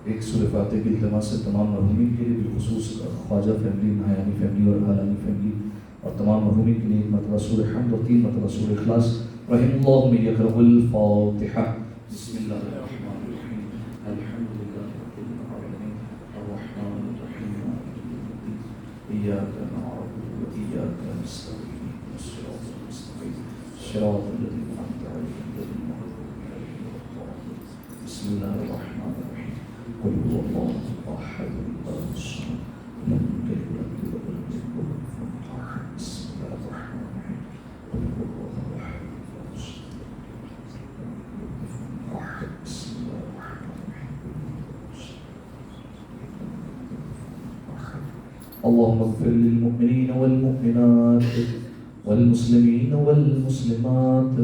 ایک سورہ فاتحہ کی التماس سے تمام مرحومین کے لیے، بالخصوص خواجہ فیملی، نہیانی فیملی اور حالانی فیملی، اور تمام مرحومین کے لیے ایک مرتبہ سورہ حمد اور 3 مرتبہ سورہ اخلاص. رحم اللہ من یقرأ الفاتحہ. بسم اللہ الرحمن الرحیم. الحمد للہ رب العالمین الرحمن الرحیم مالک یوم الدین ایاک نعبد و ایاک نستعین الصراط المستقیم صراط الذین انعمت علیہم غیر المغضوب علیہم ولا الضالین. بسم اللہ الرحمن الرحیم. قل هو الله احد الله الصمد لم يلد ولم يولد ولم يكن له كفوا احد. بسم الله الرحمن الرحيم. قل هو الله احد الله الصمد لم يلد ولم يولد ولم يكن له كفوا احد. بسم الله الرحمن الرحيم. اللهم اغفر للمؤمنين والمؤمنات والمسلمين والمسلمات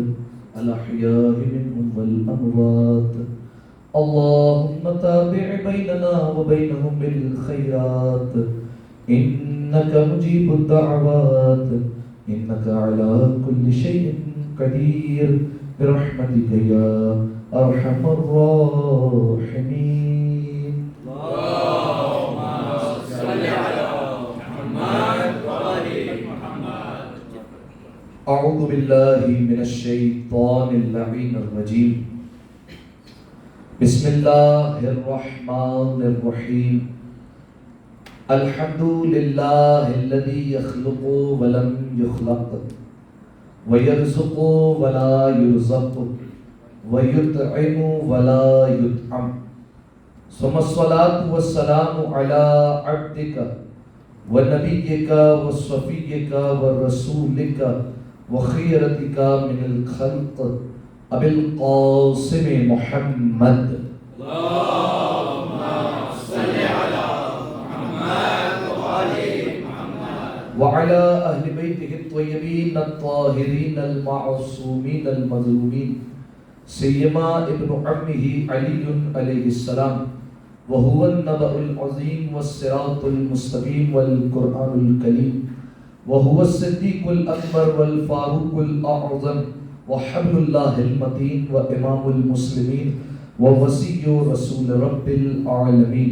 الأحياء منهم والأموات. اللهم تابع بيننا وبينهم بالخيرات إنك مجيب الدعوات إنك على كل شيء قدير برحمتك يا أرحم الراحمين. اللهم صل على محمد وآل محمد. أعوذ بالله من الشيطان اللعين الرجيم. بسم اللہ الرحمن الرحیم. الحمد للہ الذی یخلق ولم یخلق ویرزق ولا یرزق ویطعم ولا یطعم. ثم الصلاة والسلام علی عبدک ونبیک وصفیک ورسولک وخیرتک من الخلق ابی القاسم محمد. اللهم صل على محمد وآل محمد وعلى أهل بيته الطيبين الطاهرين المعصومين المظلومين سيما ابن عمه علي عليه السلام وهو النبأ العظيم والصراط المستقيم والقرآن الكريم وهو الصديق الأكبر والفاروق الأعظم وحبل الله المتين وإمام المسلمين ووصي رسول رب العالمين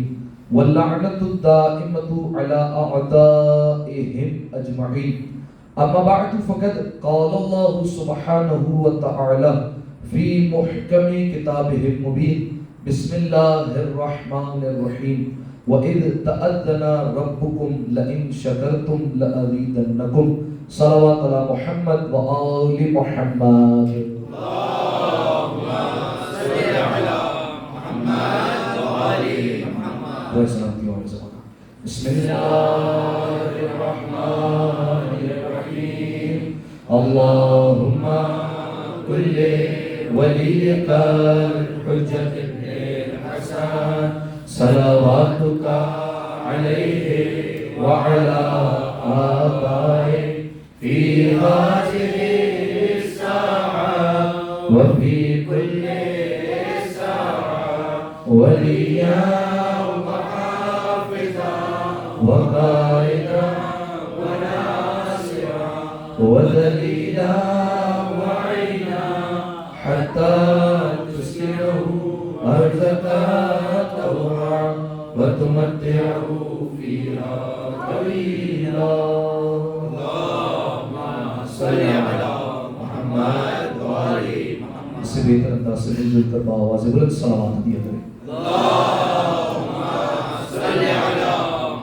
واللعنة الدائمة على أعدائهم أجمعين. أما بعد فقد قال الله سبحانه وتعالى في محكم كتابه المبين. بسم الله الرحمن الرحيم. وإذ تأذن ربكم لئن شكرتم لأزيدنكم. صلوات على محمد وآل محمد. اللهم صل على محمد وآل محمد. بسم الله الرحمن الرحيم. اللهم كل وليك الحجة ابن الحسن صلواتك عليه وعلى آبائه في هذه الساعة وفي كل ساعة وليا وحافظا وقائدا وناصرا وذليلا وعينا حتى تسكنه أرضك طوعا وتمتعه فيها طويلا. صل على محمد وآل محمد. اس سے بہتر انداز سے مل جل کر بآواز بلند صلوات دیا کریں. اللهم صل على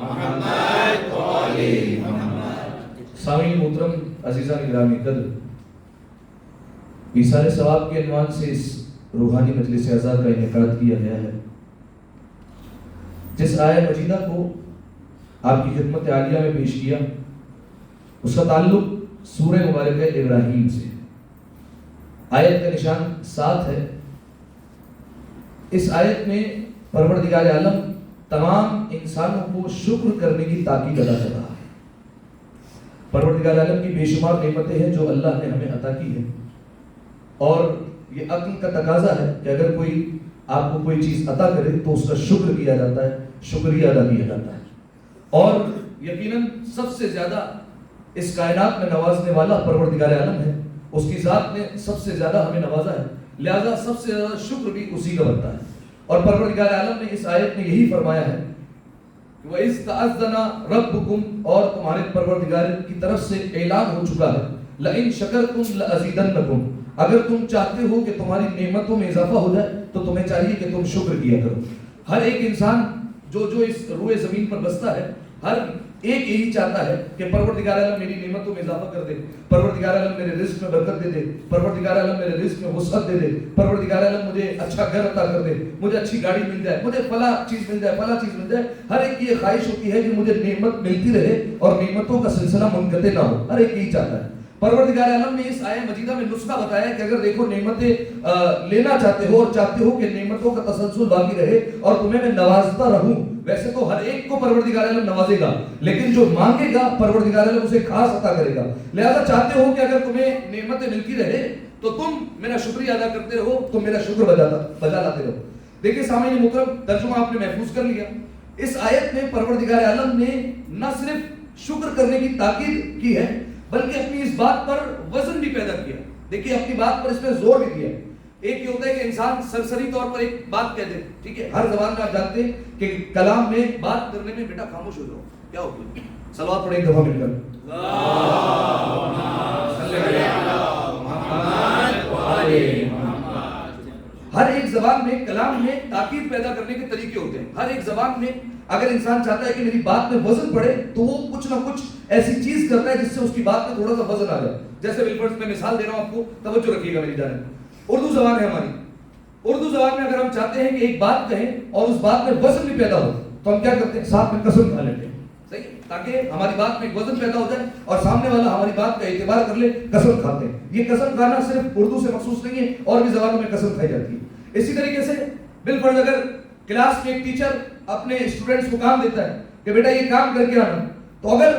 محمد وآل محمد. سامعین محترم، عزیزان گرامی قدر، ایثار ثواب کے عنوان سے اس روحانی مجلس عزا کا انعقاد کیا گیا ہے. جس آیہ مجیدہ کو آپ کی خدمت عالیہ میں پیش کیا اس کا تعلق سورہ مبارکہ ابراہیم سے. آیت کا نشان 7 ہے. اس آیت میں پروردگار عالم تمام انسانوں کو شکر کرنے کی تاکید ادا کر رہا ہے. پروردگار عالم کی بے شمار نعمتیں ہیں جو اللہ نے ہمیں عطا کی ہیں، اور یہ عقل کا تقاضا ہے کہ اگر کوئی آپ کو کوئی چیز عطا کرے تو اس کا شکر کیا جاتا ہے، شکریہ ادا کیا جاتا ہے. اور یقیناً سب سے زیادہ اس کائنات میں نوازنے والا پروردگار عالم ہے. اس کی ذات نے سب سے زیادہ ہمیں نوازا ہے، لہذا سب سے زیادہ شکر بھی اسی کا بنتا ہے. اور پروردگار عالم نے اس آیت میں یہی فرمایا ہے وَإِذْ تَأَذَّنَ رَبُّكُمْ، اور تمہارے پروردگار کی طرف سے اعلان ہو چکا ہے لَإِن شَكَرْتُمْ لَأَزِيدَنَّكُمْ، اگر تم چاہتے ہو کہ تمہاری نعمتوں میں اضافہ ہو جائے تو تمہیں چاہیے کہ تم شکر کیا کرو. ہر ایک انسان جو اس روئے زمین پر بستا ہے، ہر ایک یہی چاہتا ہے کہ پروردگار عالم میری نعمتوں میں اضافہ کر دے، پروردگار عالم میرے رزق میں برکت دے دے، پروردگار عالم میرے رزق میں وسعت دے دے، پروردگار عالم مجھے اچھا گھر عطا کر دے، مجھے اچھی گاڑی مل جائے، مجھے فلاں چیز مل جائے، فلاں چیز مل جائے. ہر ایک کی یہ خواہش ہوتی ہے کہ مجھے نعمت ملتی رہے اور نعمتوں کا سلسلہ منقطع نہ ہو. ہر ایک یہی چاہتا ہے. پروردگار عالم نے اس آیہ مجیدہ میں نسخہ بتایا کہ اگر دیکھو نعمتیں لینا چاہتے ہو اور چاہتے ہو کہ نعمتوں کا تسلسل باقی رہے اور تمہیں میں نوازتا رہوں، ویسے تو ہر ایک کو پروردگار عالم نوازے گا، لیکن جو مانگے گا پروردگار عالم اسے خاص عطا کرے گا. لہذا چاہتے ہو کہ اگر تمہیں نعمتیں ملتی رہے تو تم میرا شکریہ ادا کرتے رہو، تم میرا شکر بجا لاتے رہو. دیکھیں سامعین محترم، ترجمہ آپ نے محفوظ کر لیا. اس آیت میں پروردگار عالم نے نہ صرف شکر کرنے کی تاکید کی ہے بلکہ اپنی اس بات پر وزن بھی پیدا کیا. دیکھیے اپنی بات پر اس میں زور بھی دیا. ایک یہ ہوتا ہے کہ انسان سرسری طور پر ایک بات کہہ دے، ٹھیک ہے، ہر زبان میں آپ جانتے ہیں کہ کلام میں بات کرنے میں بیٹا خاموش ہو جاؤ، کیا ہوگا؟ صلوات پڑھیں ایک دفعہ مل کر. ہر ایک زبان میں کلام میں تاکید پیدا کرنے کے طریقے ہوتے ہیں. ہر ایک زبان میں اگر انسان چاہتا ہے کہ میری بات میں وزن پڑے تو وہ کچھ نہ کچھ ایسی چیز کرتا ہے جس سے اس کی بات میں تھوڑا سا وزن آ جائے. جیسے بالفرض میں مثال دے رہا ہوں آپ کو، توجہ رکھیے گا میری جانب. اردو زبان ہے ہماری. اردو زبان میں اگر ہم چاہتے ہیں کہ ایک بات کہیں اور اس بات میں وزن بھی پیدا ہو تو ہم کیا کرتے ہیں؟ ساتھ میں قسم کھا لیتے ہیں، صحیح، تاکہ ہماری بات میں ایک وزن پیدا ہو جائے اور سامنے والا ہماری بات کا اعتبار کر لے. قسم کھاتے ہیں. یہ قسم کھانا صرف اردو سے مخصوص نہیں ہے، اور بھی زبانوں میں قسم کھائی جاتی ہے. اسی طریقے سے بالفرض اگر کلاس میں ایک ٹیچر اپنے اسٹوڈنٹس کو کام دیتا ہے کہ بیٹا یہ کام کر کے آنا، تو اگر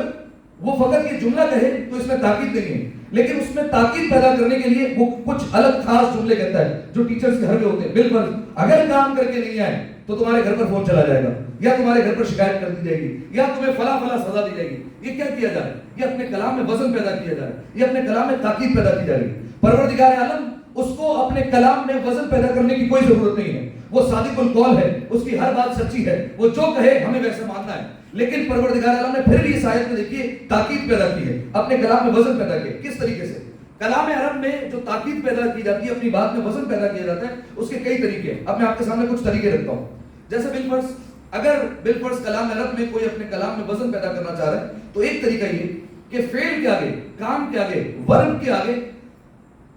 وہ فقط یہ جملہ کہے تو اس میں تاکید نہیں ہے، لیکن اس میں تاکید پیدا کرنے کے لیے وہ کچھ الگ خاص جملے کہتا ہے جو ٹیچرز کے ہر میں ہوتے ہیں. بالفرض اگر کام کر کے نہیں آئے تو تمہارے گھر پر فون چلا جائے گا، یا تمہارے گھر پر شکایت کر دی جائے گی، یا تمہیں فلاں فلاں سزا دی جائے گی. یہ کیا کیا جا رہا ہے؟ یہ اپنے کلام میں وزن پیدا کیا جا رہا ہے، یہ اپنے کلام میں تاکید پیدا کی جا رہی ہے. پروردگار عالم اس کو اپنے کلام میں وزن پیدا کرنے کی کوئی ضرورت نہیں ہے. وہ صادق القول ہے، اس کی ہر بات سچی ہے، وہ جو کہے ہمیں ویسے ماننا ہے. لیکن پروردگار عالم نے پھر بھی اس آیت میں دیکھیے تاکید پیدا کی ہے، اپنے کلام میں وزن پیدا کیا. کس طریقے سے؟ کلام عرب میں جو تاکید پیدا کی جاتی ہے، اپنی بات میں وزن پیدا کیا جاتا ہے، اس کے کئی طریقے ہیں. اب میں آپ کے سامنے کچھ طریقے رکھتا ہوں. جیسے بالفرض اگر بالفرض کلام عرب میں کوئی اپنے کلام میں وزن پیدا کرنا چاہ رہا ہے تو ایک طریقہ یہ کہ فعل کے آگے، کام کے آگے، ورب کے آگے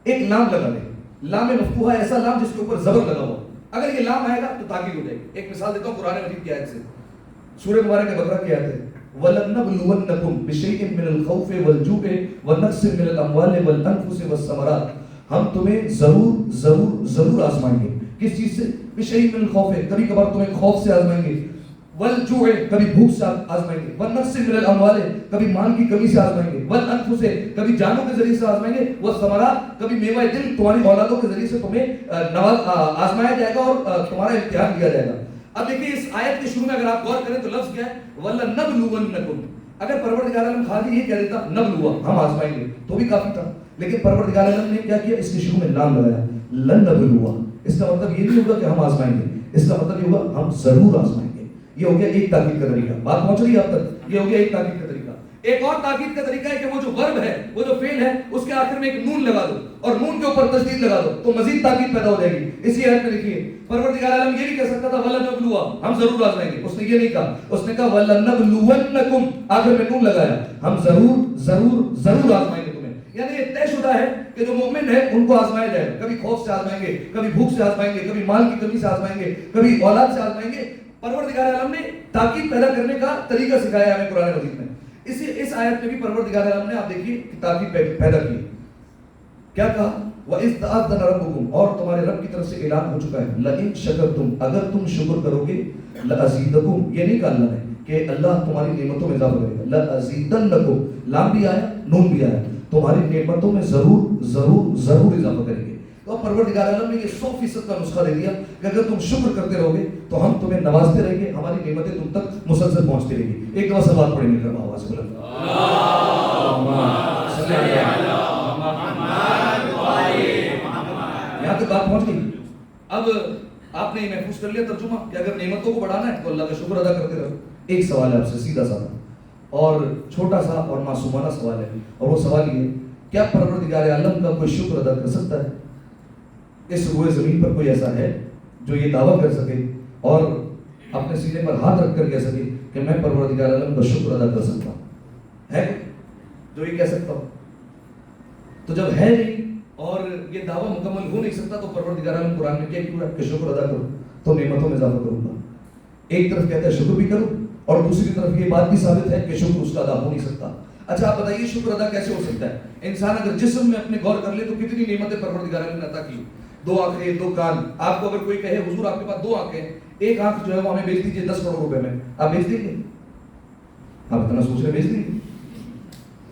ایک لام لگا دے. لام مفتوحہ ایسا لام جس کے اوپر زبر لگا ہوا. اگر یہ لام آئے گا تو تاکید ہو جائے گی. ایک مثال دیتا ہوں قرآن مجید کی آیت سے، سورہ مبارکہ بقرہ کی آیت ہے وَلَنَّبْلُوَنَّكُمْ بِشَيْءٍ مِّنَ الْخَوْفِ وَالْجُوعِ وَنَقْصٍ مِّنَ الْأَمْوَالِ وَالْأَنفُسِ وَالثَّمَرَاتِ. ہم تمہیں ضرور آزمائیں گے. کس چیز سے؟ بِشَيْءٍ مِّنَ الْخَوْفِ، کبھی کبھار تمہیں خوف سے آزمائیں گے. وَالْجُوعِ، کبھی بھوک سے آزمائیں گے. وَنَقْصٍ مِّنَ الْأَمْوَالِ، کبھی مال کی کمی سے آزمائیں گے. وَالْأَنفُسِ، کبھی جانوں کے ذریعے سے آزمائیں گے. وَالثَّمَرَاتِ، کبھی میوہ دل تمہاری اولادوں کے ذریعے سے تمہیں آزمایا جائے گا اور تمہارا امتحان لیا جائے گا. اب دیکھیے اس آیت کے شروع میں اگر آپ غور کریں تو لفظ کیا ہے؟ وَلَنَّبْلُوَنَّكُمْ. اگر پروردگار عالم خالی یہ کہہ دیتا نبلوا، ہم آزمائیں گے، تو بھی کافی تھا. لیکن پروردگار عالم نے کیا کیا؟ اس کے شروع میں لام لگایا، لن نبلوا. اس کا مطلب یہ نہیں ہوگا کہ ہم آزمائیں گے، اس کا مطلب یہ ہوگا ہم ضرور آزمائیں گے. یہ ہو گیا ایک تاکید کا طریقہ. بات پہنچ رہی ہے آپ تک؟ یہ ہو گیا ایک تاکید کا طریقہ. ایک اور تاکید کا طریقہ ہے کہ وہ جو ورب ہے، وہ جو فعل ہے، اس کے آخر میں ایک نون لگا دو اور نون کے اوپر تشدید لگا دو تو مزید تاکید پیدا ہو جائے گی. اسی آیت میں دیکھیے پروردگار عالم یہ نہیں کہہ سکتا تھا وَلَنَبْلُوَا، ہم ضرور آزمائیں گے. اس نے یہ نہیں کہا، اس نے کہا وَلَنَبْلُوَنَّكُمْ، آخر میں نون لگایا، ہم ضرور آزمائیں گے تمہیں. یعنی یہ طے شدہ ہے کہ جو مومن ہے ان کو آزمایا جائے گا. کبھی خوف سے آزمائیں گے، کبھی بھوک سے آزمائیں گے، کبھی مال کی کمی سے آزمائیں گے، کبھی اولاد سے آزمائیں گے. پروردگار عالم نے تاکید پیدا کرنے کا طریقہ سکھایا ہمیں قرآن مجید میں. اس آیت میں بھی پروردگار عالم نے آپ دیکھیے تاکید پیدا کی. کیا کہا؟ وَإِذْ تَأَذَّنَ رَبُّكُمْ، اور تمہارے رب کی طرف سے اعلان ہو چکا ہے لَإِن شَكَرْتُمْ، اگر تم شکر کرو گے لَأَزِيدَكُمْ. یہ نہیں کہا اللہ نے کہ اللہ تمہاری نعمتوں میں اضافہ کرے گا. لَأَزِيدَنَّكُمْ، لام بھی آیا، نون بھی آیا، تمہاری نعمتوں میں ضرور اضافہ کریں گے. تو پروردگار عالم نے یہ 100% کا نسخہ دے دیا کہ اگر تم شکر کرتے رہو گے تو ہم تمہیں نوازتے رہیں گے، ہماری نعمتیں تم تک مسلسل پہنچتی رہیں گی. ایک دفعہ سوال پڑھیں گے کرنا آواز بلند. یہاں تک بات پہنچ گئی. اب آپ نے یہ محفوظ کر لیا ترجمہ کہ اگر نعمتوں کو بڑھانا ہے تو اللہ کا شکر ادا کرتے رہو. ایک سوال ہے آپ سے سیدھا سادہ اور چھوٹا سا اور معصومانہ سوال ہے, اور وہ سوال یہ, کیا پروردگار عالم کا کوئی شکر ادا کر سکتا ہے؟ اس روئے زمین پر کوئی ایسا ہے جو یہ دعویٰ کر سکے اور اپنے سینے پر ہاتھ رکھ کر کہہ سکے کہ میں پروردگار عالم کا شکر ادا کر سکتا ہوں؟ ہے جو یہ کہہ سکتا ہوں؟ تو جب ہے نہیں اور یہ دعویٰ مکمل ہو نہیں سکتا تو پروردگار عالم قرآن میں کیا کیوں ہے کہ شکر ادا کرو تو نعمتوں میں اضافہ کروں گا. ایک طرف کہتا ہے شکر بھی کرو اور دوسری طرف یہ بات بھی ثابت ہے کہ شکر اس کا ادا ہو نہیں سکتا. اچھا آپ بتائیے شکر ادا کیسے ہو سکتا ہے؟ انسان اگر جسم میں اپنے غور کر لے تو کتنی نعمتیں پروردگار عالم نے عطا کی. 2 آنکھیں 2 کان. آپ کو اگر کوئی کہے حضور آپ کے پاس 2 آنکھیں, ایک آنکھ جو ہے وہ ہمیں بیچ دیجیے 10 کروڑ روپے میں, آپ بیچ دیں گے؟ آپ اتنا سوچ رہے بیچ دیں گے؟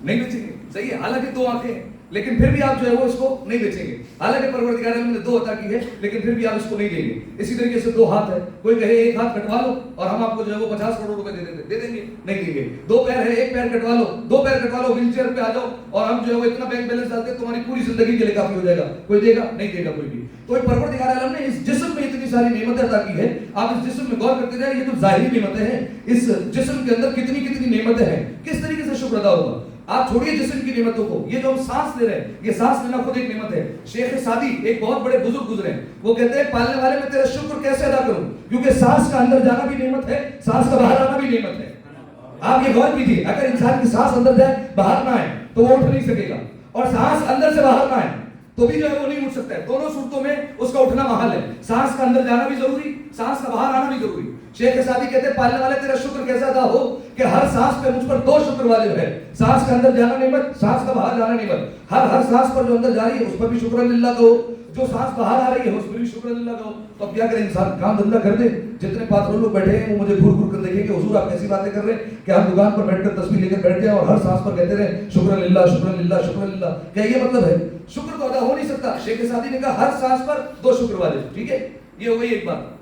نہیں بیچیں گے. صحیح ہے, حالانکہ 2 آنکھیں لیکن پھر بھی آپ جو ہے وہ اس کو نہیں بیچیں گے. حالانکہ پروردگار عالم نے 2 عطا کی ہے لیکن پھر بھی آپ اس کو نہیں دیں گے. اسی طریقے سے 2 ہاتھ ہے, کوئی کہے ایک ہاتھ کٹوا لو اور ہم آپ کو جو ہے وہ 50 کروڑ روپے دے دیں گے, نہیں دیں گے. 2 پیر ہے, ایک پیر کٹوا لو, 2 پیر کٹوا لو, ویل چیئر پہ آ جاؤ اور ہم جو ہے وہ اتنا بینک بیلنس ڈالتے ہیں تمہاری پوری زندگی کے لیے کافی ہو جائے گا. کوئی دے گا؟ نہیں دے گا کوئی بھی. تو پروردگار عالم نے اس جسم میں اتنی ساری نعمتیں عطا کی ہے. آپ اس جسم میں غور کرتے جائیں, یہ تو ظاہری نعمتیں ہیں, اس جسم کے اندر کتنی نعمتیں ہیں, کس طریقے سے شکر ادا ہوگا. آپ چھوڑیے جسم کی نعمتوں کو, یہ جو ہم سانس لے رہے ہیں یہ سانس لینا خود ایک نعمت ہے. شیخ سعدی ایک بہت بڑے بزرگ گزرے ہیں, وہ کہتے ہیں پالنے والے میں تیرا شکر کیسے ادا کروں, کیونکہ سانس کا اندر جانا بھی نعمت ہے, سانس کا باہر آنا بھی نعمت ہے. آپ یہ غور کیجیے, اگر انسان کی سانس اندر جائے باہر نہ آئے تو وہ اٹھ نہیں سکے گا, اور سانس اندر سے باہر نہ آئے تو بھی جو ہے وہ نہیں اٹھ سکتا ہے. دونوں صورتوں میں اس کا اٹھنا محال ہے. سانس کا اندر جانا بھی ضروری, سانس کا باہر آنا بھی ضروری. شیخ سعدی کہتے ہیں پالنے والے تیرا شکر کیسا ادا ہو کہ ہر سانس پہ مجھ پر 2 شکر واجب ہے. سانس کا اندر جانا نعمت, سانس کا باہر جانا نعمت. ہر سانس پر جو اندر جا رہی ہے اس پر بھی شکر اللہ کہو, جو سانس باہر آ رہی ہے اس پر بھی شکر اللہ کہو. تو اب کیا کرے انسان, کام دھندا کر دے. جتنے پاتھروں لوگ بیٹھے ہیں وہ مجھے گھور گھور کر دیکھیں کہ حضور آپ ایسی باتیں کر رہے ہیں کہ ہم دکان پر بیٹھ کر تسبیح لے کر بیٹھ جائیں اور ہر سانس پر کہتے رہے شکر اللہ شکر اللہ شکر اللہ. کیا یہ مطلب ہے؟ شکر تو ادا ہو نہیں سکتا. شیخ سعدی نے کہا ہر سانس پر 2 شکر واجب. ٹھیک ہے, یہ ہو گئی ایک بات.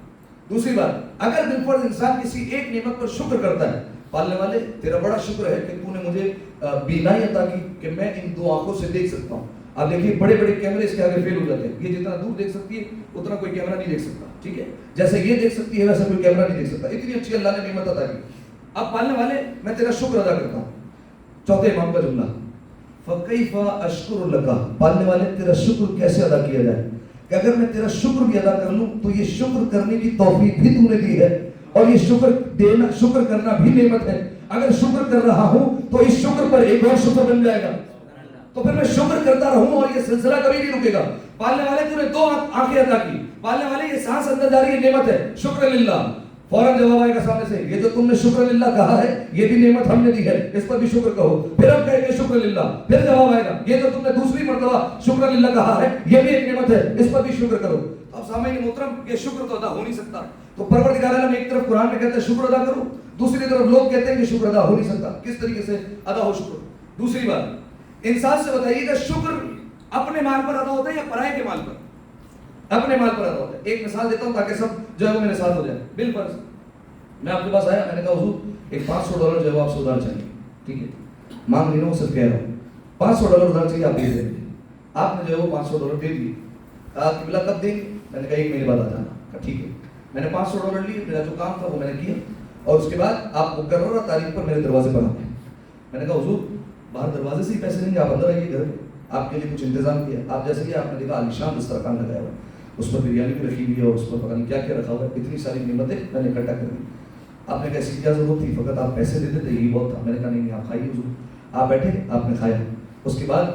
دوسری بات, اگر بالفرض انسان کسی ایک نعمت پر شکر کرتا ہے, پالنے والے تیرا بڑا شکر ہے کہ تو نے مجھے بینائی عطا کی کہ میں ان 2 آنکھوں سے دیکھ سکتا ہوں. آپ دیکھیے بڑے بڑے کیمرے اس کے آگے فیل ہو جاتے ہیں. یہ جتنا دور دیکھ سکتی ہے اتنا کوئی کیمرہ نہیں دیکھ سکتا. ٹھیک ہے, جیسے یہ دیکھ سکتی ہے ویسا کوئی کیمرہ نہیں دیکھ سکتا. اتنی اچھی اللہ نے نعمت عطا کی. اب پالنے والے میں تیرا شکر ادا کرتا ہوں. چوتھے امام کا جملہ, فَكَيْفَ أَشْكُرُ لَكَ, پالنے والے تیرا شکر کیسے ادا کیا جائے کہ اگر میں تیرا شکر بھی ادا کر لوں تو یہ شکر کرنے کی توفیق بھی تو نے دی ہے, اور یہ شکر کرنا بھی نعمت ہے. اگر شکر کر رہا ہوں تو اس شکر پر ایک اور شکر بن جائے گا, تو پھر میں شکر کرتا رہوں اور یہ سلسلہ کبھی نہیں رکے گا. پالنے والے تو نے 2 آنکھیں عطا کی, پالنے والے یہ سانس اندر جا رہی ہے نعمت ہے, شکر للہ. فوراً جواب آئے گا سامنے سے, یہ جو تم نے شکر للہ کہا ہے یہ بھی نعمت ہم نے دی ہے, اس پر بھی شکر کہو. پھر ہم کہیں گے شکر للہ. پھر جواب آئے گا, یہ جو تم نے دوسری مرتبہ شکر للہ کہا ہے یہ بھی ایک نعمت ہے, اس پر بھی شکر کرو. اب سامعین محترم, یہ شکر تو ادا ہو نہیں سکتا. تو پروردگار عالم ایک طرف قرآن میں کہتا ہے شکر ادا کرو, دوسری طرف لوگ کہتے ہیں کہ شکر ادا ہو نہیں سکتا. کس طریقے سے ادا ہو شکر؟ دوسری بات, انسان سے بتائیے کہ شکر اپنے مال پر ادا ہوتا ہے یا پرائے کے مال پر؟ اپنے مال پر ادا ہوتا ہے. ایک مثال دیتا ہوں تاکہ سب جو ہے وہ میرے ساتھ ہو جائے. بالفرض میں آپ کے پاس آیا, میں نے کہا حضور ایک $500 جو ہے وہ آپ سے ادھار چاہیے. ٹھیک ہے, مانگ نہیں رہا ہوں, صرف کہہ رہا ہوں $500 ادھار چاہیے, آپ دے دیں. آپ نے جو ہے وہ $500 دے دیے. کہا قبلہ کب دیں گے؟ میں نے کہا 1 مہینے بعد آ جانا. کہا ٹھیک ہے. میں نے $500 لیے, میرا جو کام تھا وہ میں نے کیا, اور اس کے بعد آپ مقررہ تاریخ پر میرے دروازے پر آتے ہیں. میں نے کہا حضور باہر دروازے سے ہی پیسے دیں گے, آپ اندر آئیے گھر میں, آپ کے لیے کچھ انتظام کیا. آپ جیسے کہ آپ نے دیکھا عالیشان دسترخوان لگایا ہوا ہے, اس پر بریانی بھی رکھی ہوئی ہے اور اس پر پتہ نہیں کیا کیا رکھا ہوا ہے. اتنی ساری نعمتیں میں نے اکٹھا کر دی. آپ نے کہا ایسی کیا ضرورت تھی, فقط آپ پیسے دیتے تھے یہی بہت تھا. میں نے کہا نہیں آپ کھائیے حضور. آپ بیٹھے, آپ نے کھایا. اس کے بعد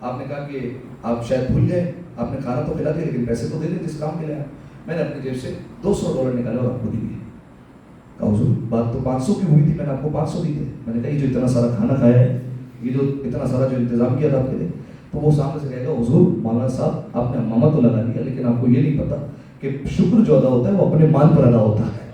آپ نے کہا کہ آپ شاید بھول گئے, آپ نے کھانا تو کھلا دیا لیکن پیسے تو دے دیں جس کام کے لیے آیا. میں نے اپنی جیب سے $200 نکالا اور آپ کو دیے. کہا حضور بات تو 500 کی ہوئی تھی, میں نے آپ کو 500 دی تھے. میں نے کہا یہ جو اتنا سارا کھانا کھایا ہے, یہ جو اتنا سارا جو انتظام کیا تھا آپ کے لیے, تو وہ سامنے سے کہے گا حضور مولانا صاحب آپ نے امامہ تو لگا لیا لیکن آپ کو یہ نہیں پتا کہ شکر جو ادا ہوتا ہے وہ اپنے مال پر ادا ہوتا ہے.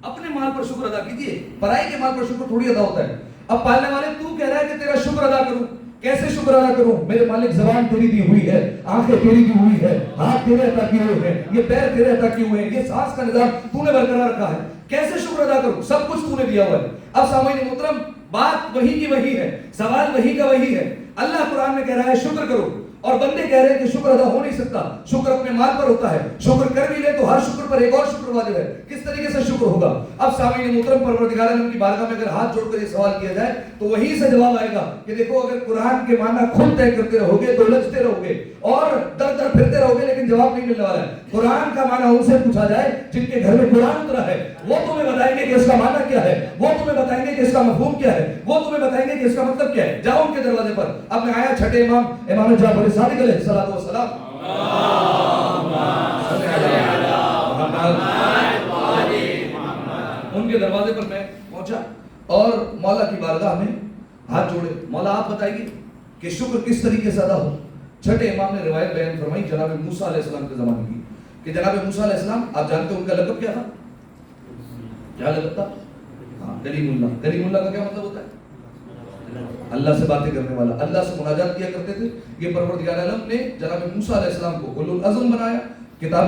اپنے مال پر شکر ادا کیجیے, پرائے کے مال پر شکر تھوڑی ادا ہوتا ہے. اب پالنے والے تو کہہ رہا ہے کہ تیرا شکر ادا کروں, کیسے شکر ادا کروں؟ میرے مالک زبان تیری دی ہوئی ہے, آنکھیں تیری دی ہوئی ہے, ہاتھ تیرے عطا کیے ہوئے ہیں, یہ پیر تیرے عطا کیے ہوئے ہیں, یہ سانس کا نظام تو نے برقرار رکھا ہے, کیسے شکر ادا کروں؟ سب کچھ تو نے دیا ہوا ہے. اب سامعین محترم, بات وہی کی وہی ہے, سوال وہی کا وہی ہے. اللہ قرآن میں کہہ رہا ہے شکر کرو, اور بندے کہہ رہے ہیں کہ شکر ادا ہو نہیں سکتا, شکر اپنے مال پر ہوتا ہے, شکر کر بھی لے تو ہر شکر پر ایک اور شکر واجب ہے, کس طریقے سے شکر ہوگا؟ اب سامعین محترم, پروردگار عالم کی بارگاہ میں اگر ہاتھ جوڑ کر یہ سوال کیا جائے تو وہیں سے جواب آئے گا کہ دیکھو اگر قرآن کے معنی خود طے کرتے رہو گے تو الجھتے رہو گے اور در در پھرتے رہو گے, لیکن جواب نہیں ملنے والا ہے. قرآن کا معنی ان سے پوچھا جائے جن کے گھر میں قرآن اترا ہے, وہ تمہیں بتائیں گے کہ اس کا معنی کیا ہے, وہ تمہیں بتائیں گے کہ اس کا مفہوم کیا ہے, وہ تمہیں بتائیں گے کہ اس کا مطلب کیا ہے. جاؤ ان کے دروازے پر. اب میں آیا چھٹے امام جعفر صادق علیہ الصلوۃ والسلام, ان کے دروازے پر میں پہنچا اور مولا کی بارگاہ میں ہاتھ جوڑے. مولا آپ بتائیے کہ شکر کس طریقے سے ادا ہو. چھٹے امام نے روایت بیان فرمائی جناب موسیٰ علیہ السلام کے زمانے کی, کہ جناب موسیٰ علیہ السلام, آپ جانتے ہیں ان کا لقب کیا تھا؟ کیا لقب تھا؟ کلیم اللہ. کلیم اللہ کا کیا مطلب ہوتا ہے؟ اللہ سے باتیں کرنے والا, اللہ سے مناجات کیا کرتے تھے. یہ پروردگار عالم نے جناب موسیٰ علیہ السلام کو اولو العزم بنایا, کتاب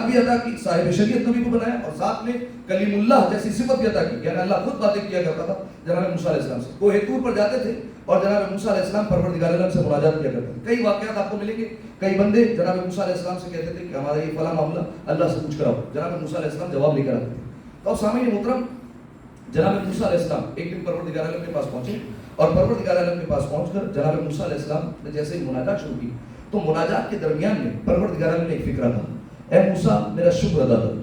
بھی عطا کی, صاحب شریعت نبی کو بنایا, اور ساتھ میں کلیم اللہ جیسی صفت بھی عطا کی, یعنی اللہ خود باتیں کیا کرتا تھا جناب موسیٰ علیہ السلام سے. کوہ طور پر جاتے تھے اور جناب موسیٰ علیہ السلام پروردگار عالم سے مناجات کیا کرتے تھے. کئی واقعات آپ کو ملیں گے. کئی بندے جناب موسیٰ علیہ السلام سے کہتے تھے کہ ہمارا یہ فلاں معاملہ اللہ سے پوچھ کر آؤ. جناب موسیٰ علیہ السلام جواب لے کر آتے تھے. تو سامعین محترم, جناب موسیٰ علیہ السلام ایک دن پروردگار عالم کے پاس پہنچے, اور پروردگار عالم کے پاس پہنچ کر جناب موسیٰ علیہ السلام نے جیسے ہی مناجات شروع کی تو مناجات کے درمیان میں پروردگار عالم نے ایک فکرہ کہا, اے موسیٰ میرا شکر ادا کر.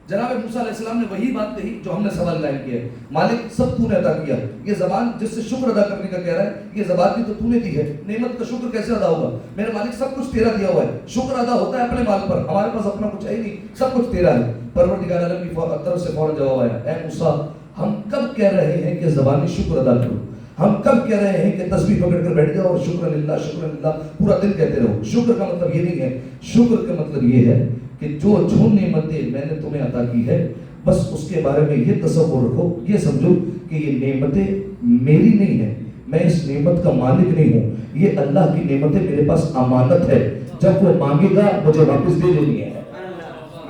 جناب موسیٰ علیہ السلام نے وہی بات کہی جو ہم نے سوال لائن کیا ہے, مالک سب تو نے عطا کیا, یہ زبان جس سے شکر ادا کرنے کا کہہ رہا ہے, یہ زبان بھی تو نے دی ہے, نعمت کا شکر کیسے ادا ہوگا؟ میرے مالک سب کچھ تیرا دیا ہوا ہے, شکر ادا ہوتا ہے اپنے مال پر, ہمارے پاس اپنا کچھ ہے ہی نہیں, سب کچھ تیرا ہے. پروردگار عالم کی طرف سے فوراً جواب آیا, اے موسیٰ ہم کب کہہ رہے ہیں کہ زبانی شکر ادا کرو, ہم کب کہہ رہے ہیں کہ تسبیح پکڑ کر بیٹھ جاؤ اور شکر للہ پورا دن کہتے رہو. شکر کا مطلب یہ نہیں ہے, شکر کا مطلب یہ ہے کہ جو نعمتیں میں نے تمہیں عطا کی ہے بس اس کے بارے میں یہ تصور رکھو, یہ سمجھو کہ یہ نعمتیں میری نہیں ہیں, میں اس نعمت کا مالک نہیں ہوں, یہ اللہ کی نعمتیں میرے پاس امانت ہے, جب وہ مانگے گا مجھے واپس دے دینی ہے.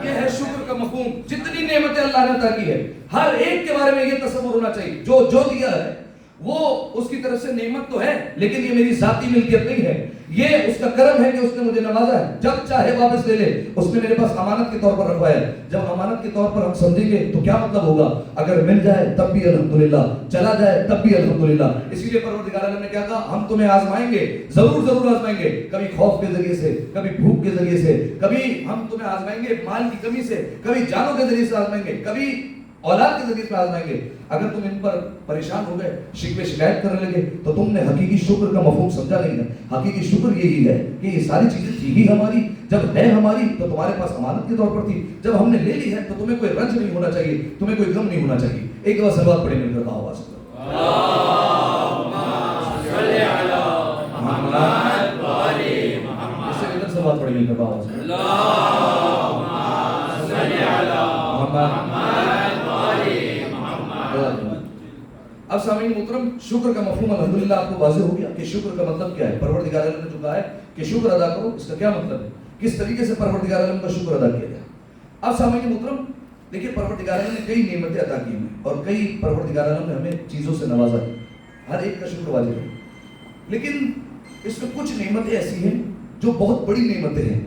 یہ ہے شکر کا مفہوم. جتنی نعمتیں اللہ نے عطا کی ہے ہر ایک کے بارے میں یہ تصور ہونا چاہیے, جو دیا ہے وہ اس کی طرف سے نعمت تو ہے, لیکن یہ میری ذاتی ملکیت نہیں ہے, یہ اس کا کرم ہے کہ اس نے مجھے نوازا ہے, جب چاہے واپس لے لے, اس نے میرے پاس امانت کے طور پر رکھوایا ہے. جب امانت کے طور پر ہم سمجھیں گے تو کیا مطلب ہوگا, اگر مل جائے تب بھی الحمدللہ, چلا جائے تب بھی الحمدللہ. اسی لیے پروردگار عالم نے کیا کہا, ہم تمہیں آزمائیں گے, ضرور آزمائیں گے, کبھی خوف کے ذریعے سے, کبھی بھوک کے ذریعے سے, کبھی ہم تمہیں آزمائیں گے مال کی کمی سے, کبھی جانوں کے ذریعے سے آزمائیں گے, کبھی اولاد کے ذریعے سے آزمائیں گے. اگر تم ان پر پریشان ہو گئے, شکوے شکایت کرنے لگے, تو تم نے حقیقی شکر کا مفہوم سمجھا نہیں ہے. حقیقی شکر یہی ہے کہ یہ ساری چیزیں تھی ہی ہماری, جب ہے ہماری تو تمہارے پاس امانت کے طور پر تھی, جب ہم نے لے لی ہے تو تمہیں کوئی رنج نہیں ہونا چاہیے, تمہیں کوئی غم نہیں ہونا چاہیے. ایک دفعہ صلوات پڑھیں مل کر آواز کرو, اللہم صلی علی محمد و آل محمد. اس سے ادھر صلوات پڑھیں مل کر آواز کرو, اللہم صلی علی محمد. اب سامعین محترم, شکر کا مفہوم الحمدللہ آپ کو واضح ہو گیا کہ شکر کا مطلب کیا ہے. پروردگار عالم نے جو کہا ہے کہ شکر ادا کرو, اس کا کیا مطلب ہے, کس طریقے سے پروردگار عالم کا شکر ادا کیا جائے. اب سامعین محترم دیکھیے, پروردگار عالم نے کئی نعمتیں عطا کی ہیں اور کئی پروردگار عالم نے ہمیں چیزوں سے نوازا ہے, ہر ایک کا شکر واجب ہے, لیکن اس میں کچھ نعمتیں ایسی ہیں جو بہت بڑی نعمتیں ہیں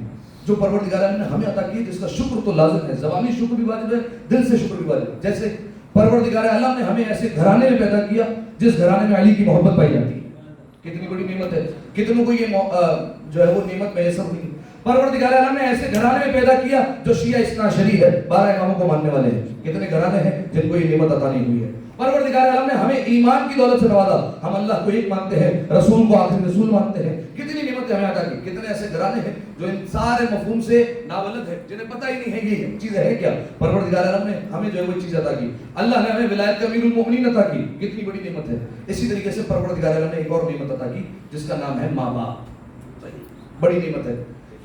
جو پروردگار عالم نے ہمیں عطا کی, جس کا شکر تو لازم ہے, زبانی شکر بھی واجب ہے, دل سے شکر بھی واجب ہے. جیسے پروردگار عالم نے ہمیں ایسے گھرانے میں پیدا کیا جس گھرانے میں علی کی محبت پائی جاتی ہے. کتنی بڑی نعمت ہے, کتنوں کو یہ جو ہے وہ نعمت میسر ہوئی. پروردگار عالم نے ایسے گھرانے میں پیدا کیا جو شیعہ اثنا عشری ہے, 12 اماموں کو ماننے والے ہیں. کتنے گھرانے ہیں جن کو یہ نعمت عطا نہیں ہوئی ہے. پروردگار عالم نے ہمیں ایمان کی دولت سے نوازا, ہم اللہ کو ایک مانتے ہیں, رسول کو آخری رسول مانتے ہیں. کتنی نعمتیں ہمیں عطا کی. کتنے ایسے گھرانے ہیں جو ان سارے مفہوم سے ناولد ہے, جنہیں پتہ ہی نہیں ہے یہ چیز ہے کیا. پروردگار عالم نے ہمیں جو ہے وہ چیز عطا کی. اللہ نے ہمیں ولایت کا امیر المومنین عطا کی, کتنی بڑی نعمت ہے. اسی طریقے سے پروردگار عالم نے ایک اور نعمت عطا کی جس کا نام ہے ماں باپ. بڑی نعمت ہے.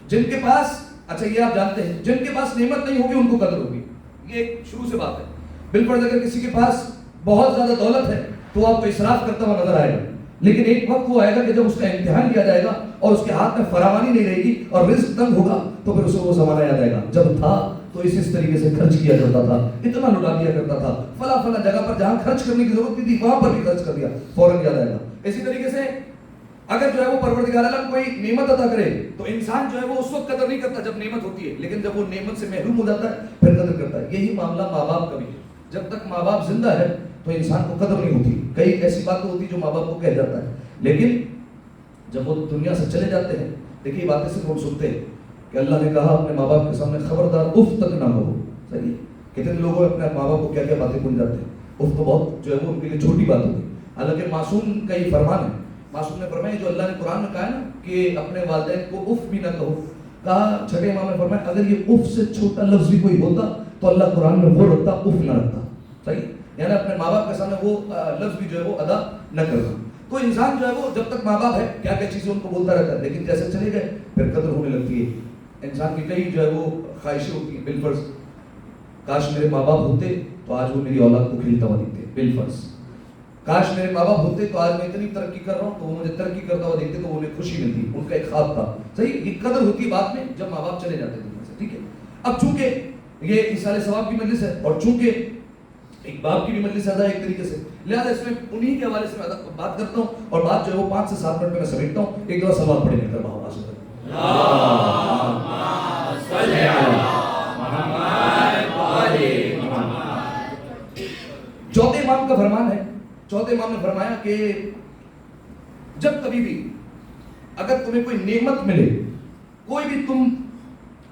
جن کے پاس, اچھا یہ آپ جانتے ہیں, جن کے پاس نعمت نہیں ہوگی ان کو قدر ہوگی. یہ ایک شروع سے بات ہے. بالفرض اگر کسی کے پاس بہت زیادہ دولت ہے تو آپ کو اسراف کرتا ہوا نظر آئے گا, لیکن ایک وقت وہ آئے گا کہ جب اس کا امتحان کیا جائے گا اور اس کے ہاتھ میں فراوانی نہیں رہے گی اور رزق تنگ ہوگا, تو پھر اسے وہ زمانہ یاد آئے گا جب تھا تو اس طریقے سے خرچ کیا کرتا تھا, اتنا لٹا دیا کرتا تھا, فلاں جگہ پر جہاں خرچ کرنے کی ضرورت نہیں تھی وہاں پر بھی خرچ کر دیا, فوراً یاد آئے گا. اسی طریقے سے اگر جو ہے وہ پروردگار عالم کوئی نعمت عطا کرے تو انسان جو ہے وہ اس وقت قدر نہیں کرتا جب نعمت ہوتی ہے، لیکن جب وہ نعمت سے محروم ہو جاتا ہے پھر قدر کرتا ہے۔ یہی معاملہ ماں باپ کا بھی ہے، جب تک ماں باپ زندہ ہے تو انسان کو قدر نہیں ہوتی۔ کئی ایسی باتیں ہوتی جو ماں باپ کو کہہ جاتا ہے، لیکن جب وہ دنیا سے چلے جاتے ہیں، دیکھیے باتیں صرف ہم سنتے ہیں کہ اللہ نے کہا اپنے ماں باپ کے سامنے خبردار اف تک نہ ہو، صحیح؟ کتنے لوگ اپنے ماں باپ کو کیا کیا باتیں بھول جاتے ہیں، اف تو بہت جو ہے وہ ان کے لیے چھوٹی بات ہوگی، حالانکہ معصوم کا یہ فرمان ہے۔ معصوم نے فرمایا جو اللہ نے قرآن میں کہا ہے نا کہ اپنے والدین کو اف بھی نہ کہو، کہا چھٹے امام نے فرمایا اگر یہ اف سے چھوٹا لفظ بھی کوئی ہوتا تو اللہ قرآن میں وہ رکھتا، اف نہ رکھتا، صحیح؟ یعنی اپنے ماں باپ کے سامنے وہ لفظ بھی جو ہے وہ ادا نہ کرنا۔ تو انسان جو ہے وہ جب تک ماں باپ ہے کیا کیا چیزیں ان کو بولتا رہتا ہے، لیکن جیسے چلے گئے پھر قدر ہونے لگتی ہے۔ انسان کی کئی جو ہے وہ خواہشیں ہوتی ہیں، بالفرض کاش میرے ماں باپ ہوتے تو آج وہ میری اولاد کو کھیلتا ہوا دیکھتے، بالفرض کاش میرے ماں باپ ہوتے تو آج میں اتنی ترقی کر رہا ہوں تو وہ مجھے ترقی کرتا ہوا دیکھتے تو وہ انہیں خوشی ملتی، ان کا ایک خواب تھا، صحیح؟ یہ قدر ہوتی ہے بعد میں جب ماں باپ چلے جاتے دنیا سے، ٹھیک ہے؟ اب چونکہ یہ ایصال ثواب کی مجلس ہے اور چونکہ ایک باپ کی بھی مجلس ہے ایک طریقے سے، لہٰذا اس میں انہی کے حوالے سے میں بات کرتا ہوں اور بات جو ہے وہ 5 سے 7 منٹ میں سمیٹتا ہوں۔ ایک دفعہ سوال پڑھیں گے کربا آواز میں، چوتھے امام کا فرمان ہے، چوتھے امام نے فرمایا کہ جب کبھی بھی اگر تمہیں کوئی نعمت ملے، کوئی بھی تم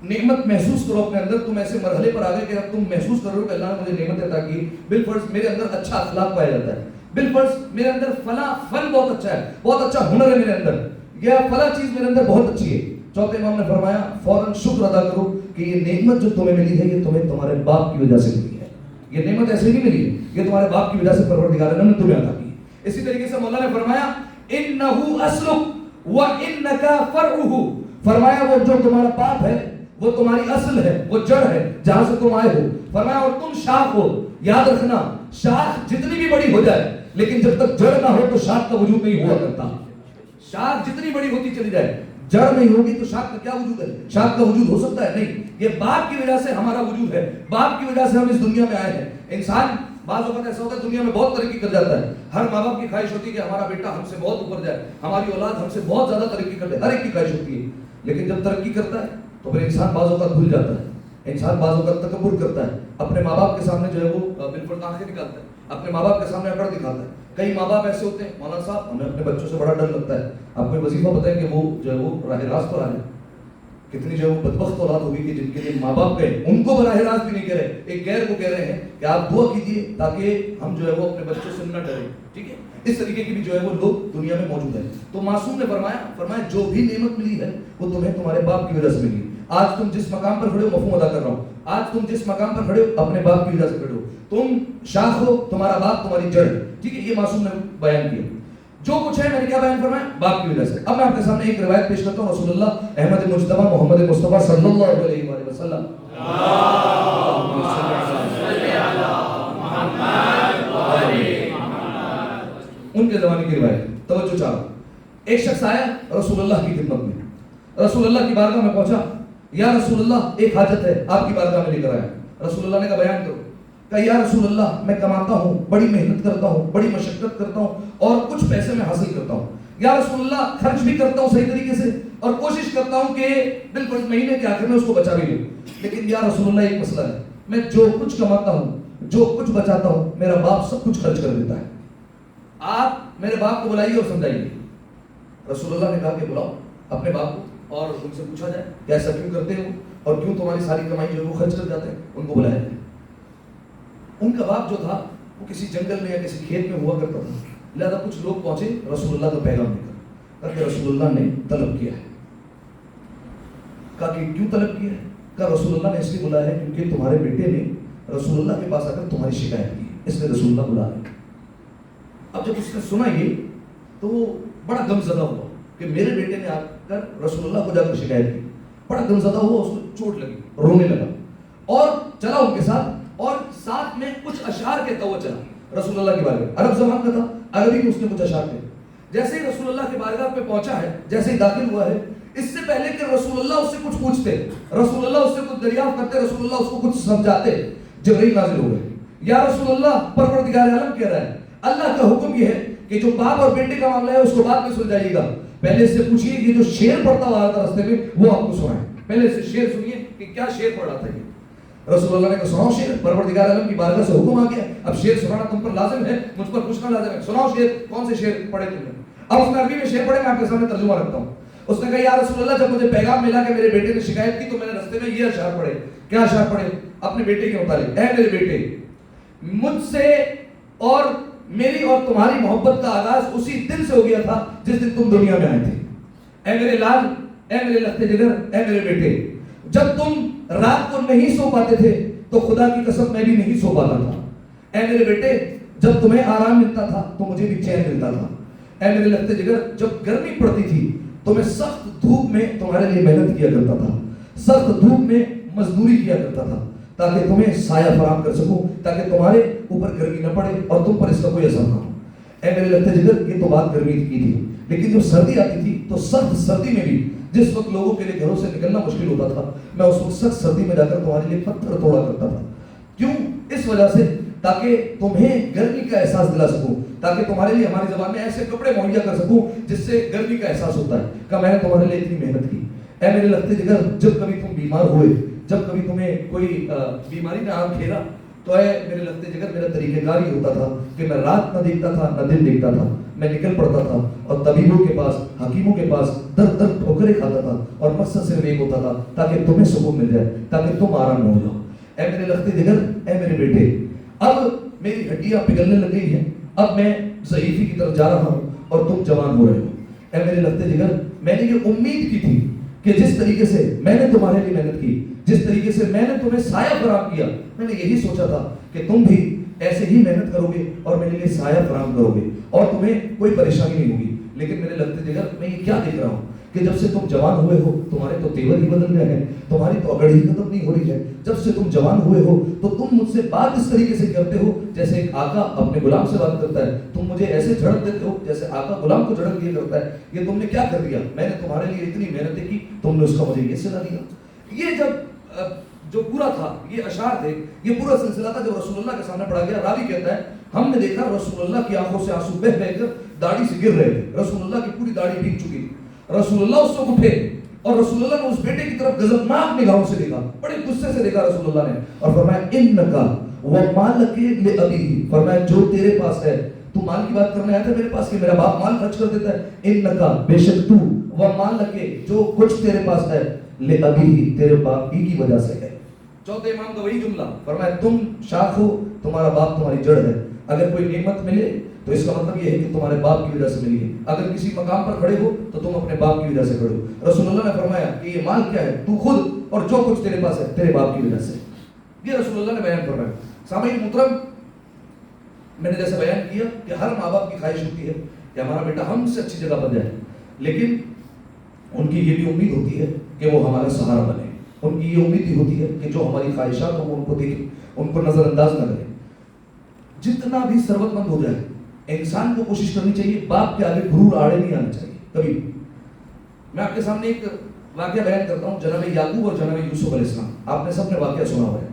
نعمت محسوس کرو اپنے اندر، تم ایسے مرحلے پر آگے کہ اب تم محسوس کرو کہ اللہ نے مجھے نعمت عطا کی، بالفرض میرے اندر اچھا اخلاق پایا جاتا ہے، بالفرض میرے اندر فلاں فن بہت اچھا ہے، بہت اچھا ہنر ہے میرے اندر، یا فلاں چیز میرے اندر بہت اچھی ہے، چوتھے امام نے فرمایا فوراً شکر ادا کرو کہ یہ نعمت جو تمہیں ملی ہے یہ تمہیں تمہارے باپ کی وجہ سے ملی ہے، یہ نعمت ایسے نہیں ملی ہے، یہ تمہارے باپ کی وجہ سے پروردگار عالم نے تمہیں عطا کی۔ اسی طریقے سے مولا نے فرمایا انہ اصلک وانک فرعہ، فرمایا وہ جو تمہارا باپ ہے وہ تمہاری اصل ہے، وہ جڑ ہے جہاں سے تم آئے ہو، فرمایا اور تم شاخ ہو۔ یاد رکھنا شاخ جتنی بھی بڑی ہو جائے لیکن جب تک جڑ نہ ہو تو شاخ کا وجود نہیں ہوا کرتا۔ شاخ جتنی بڑی ہوتی چلی جائے جڑ نہیں ہوگی تو شاخ کا کیا وجود ہے؟ شاخ کا وجود ہو سکتا ہے نہیں۔ یہ باپ کی وجہ سے ہمارا وجود ہے، باپ کی وجہ سے ہم اس دنیا میں آئے ہیں۔ انسان بعض اوقات ایسا ہوتا ہے دنیا میں بہت ترقی کر جاتا ہے، ہر ماں باپ کی خواہش ہوتی ہے کہ ہمارا بیٹا ہم سے بہت اوپر جائے، ہماری اولاد ہم سے بہت زیادہ ترقی کر لے، ہر ایک کی خواہش ہوتی ہے، لیکن جب ترقی کرتا ہے تو پھر انسان بعض اوقات بھول جاتا ہے، انسان بعض اوقات تکبر کرتا ہے، اپنے ماں باپ کے سامنے جو ہے وہ بالکل آنکھیں نکالتا ہے، اپنے ماں باپ کے سامنے اکڑ دکھاتا ہے۔ کئی ماں باپ ایسے ہوتے ہیں مولانا صاحب ہمیں اپنے بچوں سے بڑا ڈر لگتا ہے، آپ کو وظیفہ بتائیں کہ وہ جو ہے وہ راہ راست پر آ جائے، کتنی جو ہے وہ بدبخت اولاد ہوگی کہ جن کے لیے ماں باپ گئے ان کو براہ راست بھی نہیں کہہ رہے، ایک غیر کو کہہ رہے ہیں کہ آپ دعا کیجیے تاکہ ہم جو ہے وہ اپنے بچوں سے نہ ڈریں، ٹھیک ہے؟ اس طریقے کی بھی جو ہے وہ لوگ دنیا میں موجود ہیں۔ تو معصوم نے فرمایا جو بھی نعمت ملی ہے وہ تمہیں تمہارے باپ کی وجہ سے ملی۔ آج تم جس مقام پر کھڑے ہو، مفہوم ادا کر رہا ہوں، آج تم جس مقام پر کھڑے ہو اپنے باپ کی وجہ سے کھڑے ہو، تم شاخ ہو، تمہارا باپ تمہاری جڑ ہے، ٹھیک ہے؟ یہ معصوم نے بیان کیا، جو کچھ ہے میں نے کیا بیان فرمایا؟ باپ کی وجہ سے۔ اب میں آپ کے سامنے ایک روایت پیش کرتا ہوں، رسول اللہ احمد مجتبی محمد مصطفیٰ صلی اللہ علیہ وآلہ وسلم ان کے زمانے کی روایت، توجہ چاہو۔ ایک شخص آیا رسول اللہ کی خدمت میں، رسول اللہ کی بارگاہ میں پہنچا، یا رسول اللہ ایک حاجت ہے آپ کی بارگاہ میں لے کر آیا۔ رسول اللہ نے کہا بیان کرو۔ کہا یا رسول اللہ میں کماتا ہوں، بڑی محنت کرتا ہوں، بڑی مشقت کرتا ہوں اور کچھ پیسے میں حاصل کرتا ہوں، یا رسول اللہ خرچ بھی کرتا ہوں صحیح طریقے سے اور کوشش کرتا ہوں کہ بالکل مہینے کے آخر میں اس کو بچا بھی لوں، لیکن یا رسول اللہ ایک مسئلہ ہے، میں جو کچھ کماتا ہوں، جو کچھ بچاتا ہوں، میرا باپ سب کچھ خرچ کر دیتا ہے، آپ میرے باپ کو بلائیے اور سمجھائیے۔ رسول اللہ نے کہا کہ بلاؤ اپنے باپ کو اور ان سے پوچھا جائے کہ ایسا کیوں کرتے ہو اور کیوں تمہاری ساری کمائی جو ہے وہ خرچ کر جاتے ہیں۔ ان کو بلایا جائے۔ ان کا باپ جو تھا وہ کسی جنگل میں یا کسی کھیت میں ہوا کرتا تھا، لہذا کچھ لوگ پہنچے رسول اللہ کا پیغام لے کر، کہ رسول اللہ نے طلب کیا ہے۔ کہا کہ کیوں طلب کیا ہے؟ کہا رسول اللہ نے اس لیے بلایا ہے کیونکہ تمہارے بیٹے نے رسول اللہ کے پاس آ کر تمہاری شکایت کی، اس لیے رسول اللہ بلا رہے۔ اب جب اس نے سنا یہ تو وہ بڑا غم زدہ ہوا کہ میرے بیٹے نے آ کر رسول اللہ کو جا کر شکایت کی، بڑا غم زدہ ہوا، اس کو چوٹ لگی، رونے لگا اور چلا ان کے ساتھ، اور ساتھ میں کچھ اشعار کہتا ہوا چلا رسول اللہ کی بارگاہ۔ عرب زبان کا تھا، عربی میں اس نے کچھ اشعار کہے۔ جیسے ہی رسول اللہ کی بارگاہ پہ پہنچا ہے، جیسے ہی داخل ہوا ہے، اس سے پہلے کہ رسول اللہ اس سے کچھ پوچھتے، رسول اللہ اس سے کچھ دریافت کرتے، رسول اللہ اس کو کچھ سمجھاتے، جبرائیل نازل ہو گئے۔ یا رسول اللہ پروردگار عالم کہہ رہا ہے اللہ کا حکم یہ ہے کہ جو باپ اور بیٹے کا معاملہ ہے اس کو بعد میں سلجھائیے گا، پہلے اس سے پوچھیے کہ جو شعر پڑھتا ہوا تھا راستے میں وہ آپ کو سنائے، پہلے سے شعر سنیے کہ کیا شعر پڑھا تھا یہ۔ رسول اللہ نے کہا سناؤ شعر، پروردگار عالم کی بارگاہ سے حکم آ گیا، اب شعر سنانا تم پر لازم ہے، مجھ پر پوچھنا لازم ہے، سناؤ شعر، کون سے شعر پڑھے تم نے؟ اب اس نے عربی میں شعر پڑھے، میں آپ کے سامنے ترجمہ رکھتا ہوں۔ اس نے کہا یا رسول اللہ جب مجھے پیغام ملا کہ میرے بیٹے نے شکایت کی تو میں نے راستے میں یہ اشعار پڑھے۔ کیا اشعار پڑھے؟ اپنے بیٹے کے متعلق، اے میرے بیٹے، مجھ سے اور میری اور تمہاری محبت کا آغاز اسی دن سے ہو گیا تھا جس دن تم دنیا میں آئے تھے۔ اے میرے لال، اے میرے لختے جگر، اے میرے بیٹے، جب تم رات کو نہیں سو پاتے تھے تو خدا کی قسم میں بھی نہیں سو پاتا تھا۔ اے میرے بیٹے، جب تمہیں آرام ملتا تھا تو مجھے بھی چین ملتا تھا۔ اے میرے لختے جگر، جب گرمی پڑتی تھی تو میں سخت دھوپ میں تمہارے لیے محنت کیا کرتا تھا، سخت دھوپ میں مزدوری کیا کرتا تھا تاکہ تمہیں سایہ فراہم کر سکوں، تاکہ تمہارے اوپر گرمی نہ پڑے اور تم پر اس کا کوئی اثر نہ ہو۔ اے میرے لختے جگر، یہ تو بات گرمی کی تھی، لیکن جب سردی آتی تھی تو سخت سردی میں بھی جس وقت لوگوں کے لیے گھروں سے نکلنا مشکل ہوتا تھا، میں اس وقت سخت سردی میں جا کر تمہارے لیے پتھر توڑا کرتا تھا۔ کیوں؟ اس وجہ سے تاکہ تمہیں گرمی کا احساس دلا سکوں، تاکہ تمہارے لیے ہماری زبان میں ایسے کپڑے مہیا کر سکوں جس سے گرمی کا احساس ہوتا ہے کہ میں نے تمہارے لیے اتنی محنت کی۔ اے میرے لختے جگر، جب کبھی تم بیمار ہوئے، جب کبھی تمہیں کوئی بیماری نے آنکھ گھیرا تو اے میرے لختے جگر، میرا طریقہ کار یہ ہوتا تھا کہ میں رات نہ دیکھتا تھا نہ دن دیکھتا تھا، میں نکل پڑتا تھا اور طبیبوں کے پاس، حکیموں کے پاس در در ٹھوکریں کھاتا تھا، اور مقصد صرف ایک ہوتا تھا تاکہ تمہیں سکون مل جائے، تاکہ تم آرام میں ہو جاؤ۔ اے میرے لختے جگر، اے میرے بیٹے، اب میری ہڈیاں پگھلنے لگ گئی ہیں، اب میں ضعیفی کی طرف جا رہا ہوں اور تم جوان ہو رہے ہو۔ اے میرے لختے جگر، میں نے یہ امید کی تھی کہ جس طریقے سے میں نے تمہارے لیے محنت کی، جس طریقے سے میں نے تمہیں سایہ فراہم کیا، میں نے یہی سوچا تھا کہ تم بھی ایسے ہی محنت کرو گے اور میرے لیے سایہ فراہم کرو گے اور تمہیں کوئی پریشانی نہیں ہوگی۔ لیکن میرے لگتے جگر، میں یہ کیا دیکھ رہا ہوں کہ جب سے تم جوان ہوئے ہو تمہارے تو تیور ہی بدل گئے ہیں، تمہاری تو اگڑ ہی ختم نہیں ہو رہی ہے۔ جب سے تم جوان ہوئے ہو تو تم مجھ سے بات اس طریقے سے کرتے ہو جیسے ایک آقا اپنے غلام سے بات کرتا ہے، تم مجھے ایسے جھڑک دیتے ہو جیسے آقا غلام کو جھڑک دیا کرتا ہے۔ یہ تم نے کیا کر دیا؟ میں نے تمہارے لیے اتنی محنتیں کی، تم نے اس کا مجھے یہ صلہ دیا۔ یہ جب جو پورا تھا، یہ اشعار تھے، یہ پورا سلسلہ تھا جو رسول اللہ کے سامنے پڑھا گیا۔ راوی کہتا ہے ہم نے دیکھا رسول اللہ کی آنکھوں سے آنسو بہہ بہہ کر داڑھی سے گر رہے تھے، رسول اللہ کی پوری داڑھی بھیگ چکی تھی۔ رسول اللہ اس وقت اٹھے اور رسول اللہ نے اس بیٹے کی طرف غضبناک نگاہوں سے دیکھا، بڑے غصے سے دیکھا رسول اللہ نے، اور فرمایا انکا ومالک لابیہ، فرمایا جو تیرے پاس ہے، تو مال کی بات کرنے آیا تھا میرے پاس کہ میرا باپ مال خرچ کر دیتا ہے، انکا بے شک تو، ومالک جو کچھ تیرے پاس ہے، لابیہ تیرے باپ ہی کی وجہ سے ہے۔ چوتھے امام کا وہی جملہ، فرمایا تم شاخ ہو، تمہارا باپ تمہاری جڑ ہے۔ اگر کوئی نعمت ملے تو اس کا مطلب یہ ہے کہ تمہارے باپ کی وجہ سے ملی ہے۔ اگر کسی مقام پر کھڑے ہو تو تم اپنے باپ کی وجہ سے کھڑے ہو۔ رسول اللہ نے فرمایا کہ یہ مال کیا ہے؟ تو خود اور جو کچھ تیرے پاس ہے تیرے باپ کی وجہ سے۔ یہ رسول اللہ نے بیان فرمایا۔ سامعین محترم، میں نے جیسے بیان کیا کہ ہر ماں باپ کی خواہش ہوتی ہے کہ ہمارا بیٹا ہم سے اچھی جگہ بن جائے، لیکن ان کی یہ بھی امید ہوتی ہے کہ وہ ہمارا سہارا بنے۔ ان کی یہ امید ہی ہوتی ہے کہ جو ہماری خواہشات ہوں وہ ان کو دیکھیں، ان کو نظر انداز نہ کریں۔ جتنا بھی ثروت مند ہو جائے، انسان کو کوشش کرنی چاہیے باپ کے آگے غرور آڑے نہیں آنا چاہیے کبھی بھی۔ میں آپ کے سامنے ایک واقعہ بیان کرتا ہوں، جناب یعقوب اور جناب یوسف علیہ السلام۔ آپ نے سب نے واقعہ سنا ہوا ہے۔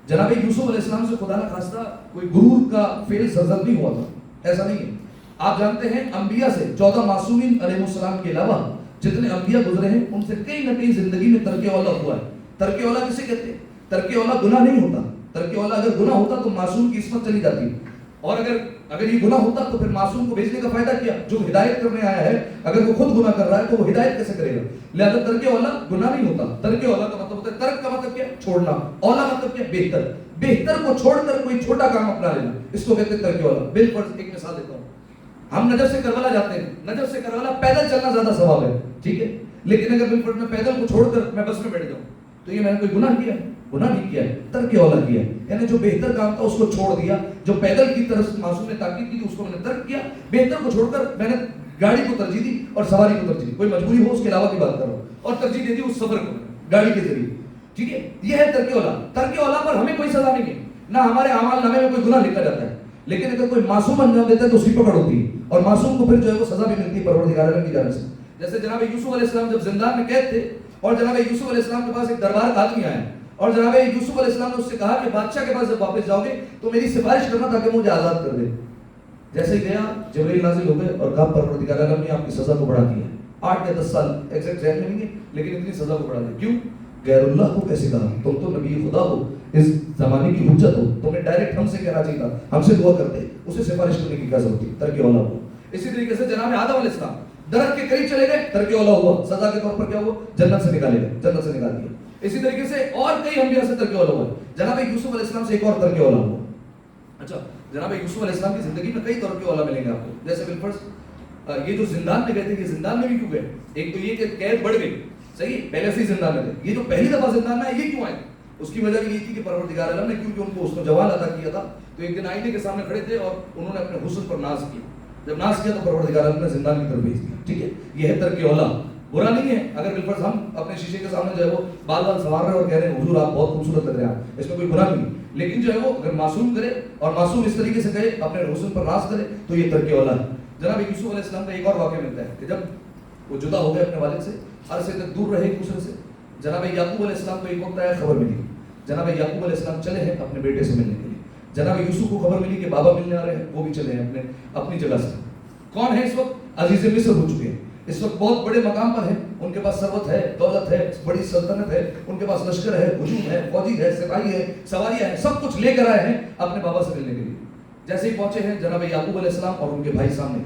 جناب یوسف علیہ السلام سے خدا نہ خواستہ کوئی غرور کا فعل سرزد نہیں ہوا تھا، ایسا نہیں ہے۔ آپ جانتے ہیں انبیاء سے 14 معصومین علیہ السلام کے علاوہ جتنے انبیاء گزرے ہیں ان سے کئی نہ کئی زندگی میں ترک اولا ہوا ہے۔ ترک اولا کسے کہتے ہیں؟ ترک اولا گناہ نہیں ہوتا، ترک اولا اگر گناہ ہوتا تو معصوم کی عصمت چلی جاتی، اور اگر یہ گناہ ہوتا تو پھر معصوم کو بھیجنے کا فائدہ کیا؟ جو ہدایت کرنے آیا ہے اگر وہ خود گناہ کر رہا ہے تو وہ ہدایت کیسے کرے گا؟ لہذا ترک اولا گناہ نہیں ہوتا۔ ترک اولا کا مطلب ہوتا ہے، ترک کا مطلب کیا؟ چھوڑنا، اولا مطلب کیا؟ بہتر، بہتر کو چھوڑ کر کوئی چھوٹا کام اپنا لینا، اس کو کہتے ہیں ترک اولا۔ بالفرض ایک مثال دیتا ہوں، ہم نجف سے کربلا جاتے ہیں، نجف سے کربلا پیدل چلنا زیادہ ثواب ہے، ٹھیک ہے، لیکن اگر بالفرض میں پیدل کو چھوڑ کر میں بس میں بیٹھ جاؤں تو یہ میں نے کوئی گناہ کیا ہے؟ گناہ نہیں کیا ہے، ترک اولا کیا ہے، یعنی جو بہتر کام تھا اس کو چھوڑ دیا۔ جو پیدل کی طرف معصوم نے تاکید کی تھی اس کو میں نے ترک کیا، بہتر کو چھوڑ کر میں نے گاڑی کو ترجیح دی اور سواری کو ترجیح دی، کوئی مجبوری ہو اس کے علاوہ کی بات کر رہا ہوں، اور ترجیح دے دی اس سفر کو گاڑی کے ذریعے، ٹھیک ہے۔ یہ ہے ترک اولا۔ ترک اولا پر ہمیں کوئی سزا نہیں ہے، نہ ہمارے اعمال نامے میں کوئی گناہ لکھا جاتا ہے، لیکن اگر کوئی معصوم انجام دیتا ہے تو اس کی پکڑ ہوتی ہے، اور معصوم کو پھر جو ہے وہ سزا بھی ملتی ہے پروردگار عالم کی جانب سے۔ جیسے جناب یوسف علیہ السلام جب زندان میں قید تھے اور جناب یوسف علیہ السلام کے پاس ایک دربار کا آدمی آیا، اور جناب یوسف علیہ السلام نے اس سے کہا کہ بادشاہ کے پاس جب واپس جاؤ گے تو میری سفارش کرنا تاکہ مجھے آزاد کر دے۔ جیسے ہی گیا جبرائیل نازل ہو گئے اور کہا پروردگار عالم نے آپ کی سزا کو بڑھا دیا ہے، 8 یا 10 سال ایگزیکٹ ذہن میں نہیں ہے لیکن اتنی سزا کو بڑھا دیا. کیوں؟ غیر اللہ کو کیسے کہا؟ تم تو نبی خدا ہو، اس زمانے کی حجت ہو، تمہیں ڈائریکٹ ہم سے کہنا چاہیے تھا، ہم سے دعا کرتے، اسے سفارش کرنے کی کیا ضرورت تھی؟ ترک اولا ہوا. اسی طریقے سے جناب آدم علیہ السلام درخت کے قریب چلے گئے، ترک اولا ہوا، سزا کے طور پر کیا ہوا؟ جنت سے نکالے گئے، جنت سے نکال دیا. اسی طریقے سے اور کئی انبیاء سے ترک اولا ہوا. جناب یوسف علیہ السلام سے ایک اور ترک اولا ہوا. اچھا جناب یوسف علیہ السلام کی زندگی میں کئی ترک اولا ملیں گے آپ کو. جیسے بالفرض یہ جو زندان میں گئے تھے، یہ زندان میں بھی کیوں گئے؟ ایک تو یہ کہ قید بڑھ گئی، صحیح، پہلے سے ہی زندان میں تھے. یہ جو پہلی دفعہ زندان میں آئے یہ کیوں آئے؟ اس کی وجہ یہ تھی کہ پروردگار عالم نے کیونکہ ان کو اس کو جوال عطا کیا تھا، تو ایک دن آئینے کے سامنے کھڑے تھے اور انہوں نے اپنے حسن پر ناز کیا. جب ناز کیا تو پروردگار عالم نے زندان کی طرف بھیج دیا. ٹھیک ہے، یہ ہے ترک اولا. برا نہیں ہے اگر بالفرض ہم اپنے شیشے کے سامنے جو ہے وہ بال سنوار رہے اور کہہ رہے ہیں حضور آپ بہت خوبصورت لگ رہے ہیں، اس میں کوئی برا نہیں. لیکن جو ہے وہ اگر معصوم کرے اور معصوم اس طریقے سے کہے، اپنے حسن پر ناز کرے، تو یہ ترک اولا ہے. جناب یوسف علیہ السلام کا ایک اور واقعہ ملتا ہے کہ جب وہ جدا ہو گئے اپنے والد سے، عرصے تک دور رہے ایک دوسرے سے. جناب یعقوب علیہ السلام کو ایک وقت آیا، خبر ملی، جناب یعقوب علیہ السلام چلے ہیں اپنے بیٹے سے ملنے کے لیے. جناب یوسف کو خبر ملی کہ بابا ملنے آ رہے ہیں، وہ بھی چلے ہیں اپنی جگہ سے. کون ہے اس وقت؟ عزیز مصر ہو چکے ہیں، اس وقت بہت بڑے مقام پر ہیں، ان کے پاس ثروت ہے، دولت ہے، بڑی سلطنت ہے، ان کے پاس لشکر ہے، ہجوم ہے، فوجی ہے، سپاہی ہے، سواریاں ہیں، سب کچھ لے کر آئے ہیں اپنے بابا سے ملنے کے لیے. جیسے ہی پہنچے ہیں جناب یعقوب علیہ السلام اور ان کے بھائی سامنے.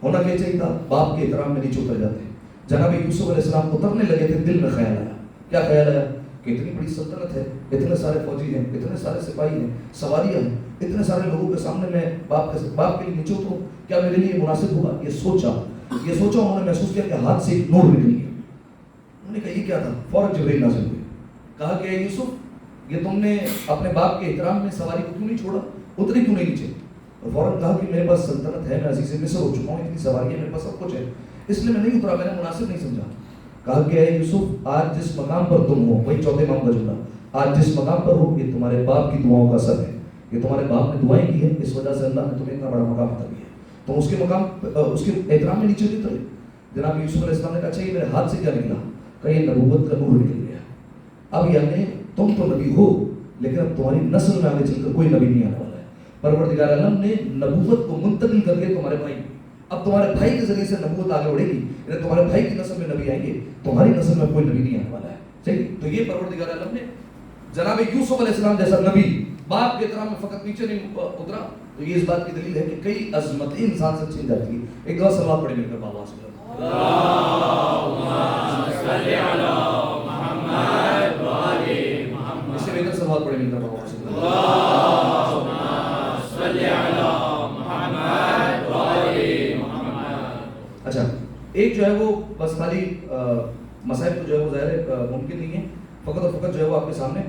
ہونا کیا چاہیے تھا؟ باپ کے احترام میں نیچے اتر جاتے ہیں. جناب یوسف علیہ السلام اترنے لگے تھے، دل میں خیال آیا. کیا خیال آیا؟ کہ اتنی بڑی سلطنت ہے، اتنے سارے فوجی ہیں، اتنے سارے سپاہی ہیں، سواریاں ہیں، اتنے سارے لوگوں کے سامنے میں باپ کے لیے نیچے اتروں، کیا میرے لیے مناسب ہوگا؟ یہ سوچا انہوں نے محسوس کیا کہ ہاتھ سے ایک نور نکل گیا. انہوں نے کہا یہ کیا تھا؟ فوراً جبرائیل نازل ہوئے، کہا کہ یوسف یہ تم نے اپنے باپ کے احترام میں سواری کو کیوں نہیں چھوڑا، اترے کیوں نہیں نیچے؟ اور فوراً کہا کہ میرے پاس سلطنت ہے، میں عزیز مصر ہو چکا ہوں، اتنی سواریاں میرے پاس سب کچھ ہے، اس لیے میں نہیں اترا، میں نے مناسب نہیں سمجھا. کہا کہ اے یوسف آج جس مقام پر تم ہو، وہی چوتھے امام کا جملہ، آج جس مقام پر ہو یہ تمہارے باپ کی دعاؤں کا اثر ہے. یہ تمہارے باپ نے دعائیں کی ہیں، اس وجہ سے اللہ نے تمہیں اتنا بڑا مقام عطا کیا ہے. تم اس کے مقام اس کے احترام میں نیچے اترے. جناب یوسف علیہ السلام نے کہا اچھا یہ میرے ہاتھ سے کیا نکلا؟ کہ یہ نبوت کا نور نکل گیا. اب یعنی تم تو نبی ہو لیکن اب تمہاری نسل میں آگے چل کر کوئی نبی نہیں آنے والا ہے. پروردگار عالم نے نبوت کو منتقل کر کے تمہارے بھائی، اب تمہارے بھائی کے ذریعے سے نبوت آگے بڑھے گی، یعنی تمہارے بھائی کی نسل میں نبی آئیں گے، تمہاری نسل میں کوئی نبی نہیں آنے والا ہے. صحیح. تو یہ پروردگار عالم نے جناب یوسف علیہ السلام جیسا نبی باپ کے احترام میں فقط نیچے نہیں اترا. تو یہ اس بات کی دلیل ہے کہ کئی عظمتیں انسان سے چھین جاتی ہے. ایک دفعہ صلوات پڑھیں مل کر بابا سے اللہم صلی علی محمد و آل محمد. اس سے بہتر صلوات پڑھیں مل کر بابا سے اللہم صلی علی محمد و آل محمد. اچھا ایک جو ہے وہ بس خالی مسائل کو جو ہے وہ ظاہر ہے ممکن نہیں ہے، فقط اور فقط جو ہے وہ آپ کے سامنے